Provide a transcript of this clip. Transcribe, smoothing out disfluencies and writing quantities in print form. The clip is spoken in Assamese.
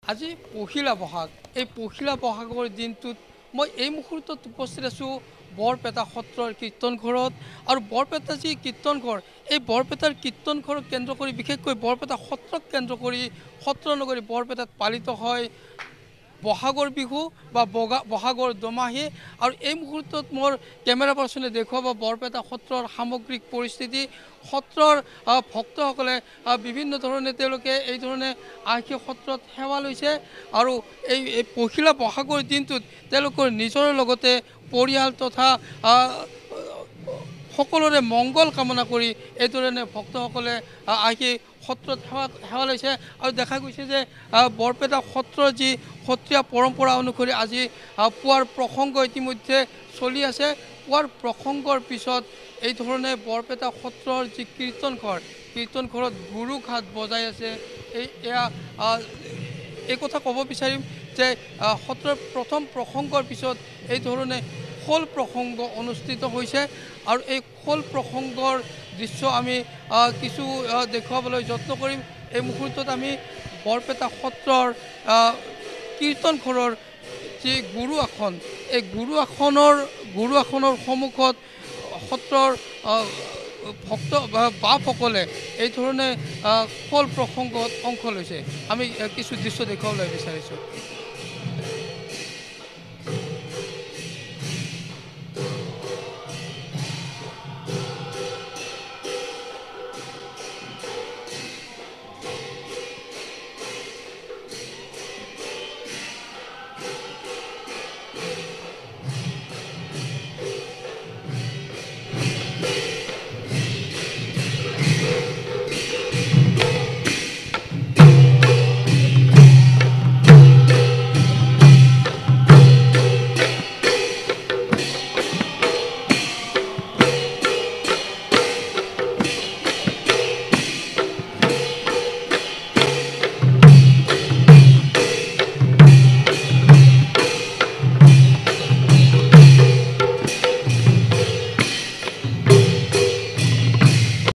আজি পহিলা বহাগ এই পহিলা বহাগৰ দিনটোত মই এই মুহূৰ্তত উপস্থিত আছোঁ বৰপেটা সত্ৰৰ কীৰ্তন ঘৰত আৰু বৰপেটা যি কীৰ্তন ঘৰ এই বৰপেটাৰ কীৰ্তন ঘৰক কেন্দ্ৰ কৰি বিশেষকৈ বৰপেটা সত্ৰক কেন্দ্ৰ কৰি সত্ৰ নগৰী বৰপেটাত পালিত হয় বহাগৰ বিহু বা বহাগৰ দমাহী আৰু এই মুহূৰ্তত মোৰ কেমেৰা পাৰ্চনে দেখুৱাব বৰপেটা সত্ৰৰ সামগ্ৰিক পৰিস্থিতি সত্ৰৰ ভক্তসকলে বিভিন্ন ধৰণে তেওঁলোকে এই ধৰণে আৰ্শী সত্ৰত সেৱা লৈছে আৰু এই পহিলা বহাগৰ দিনটোত তেওঁলোকৰ নিজৰ লগতে পৰিয়াল তথা সকলোৰে মংগল কামনা কৰি এই ধৰণে ভক্তসকলে আহি সত্ৰত সেৱা লৈছে আৰু দেখা গৈছে যে বৰপেটা সত্ৰৰ যি সত্ৰীয়া পৰম্পৰা অনুসৰি আজি পুৱাৰ প্ৰসংগ ইতিমধ্যে চলি আছে পুৱাৰ প্ৰসংগৰ পিছত এই ধৰণে বৰপেটা সত্ৰৰ যি কীৰ্তন ঘৰত গুৰু ঘাট বজাই আছে এয়া এই কথা ক'ব বিচাৰিম যে সত্ৰৰ প্ৰথম প্ৰসংগৰ পিছত এই ধৰণে খোল প্ৰসংগ অনুষ্ঠিত হৈছে আৰু এই খোল প্ৰসংগৰ দৃশ্য আমি কিছু দেখুৱাবলৈ যত্ন কৰিম এই মুহূৰ্তত আমি বৰপেটা সত্ৰৰ কীৰ্তন ঘৰৰ যি গুৰু আসন এই গুৰু আসনৰ সন্মুখত সত্ৰৰ ভক্ত বাপসকলে এই ধৰণে খোল প্ৰসংগত অংশ লৈছে আমি কিছু দৃশ্য দেখুৱাবলৈ বিচাৰিছোঁ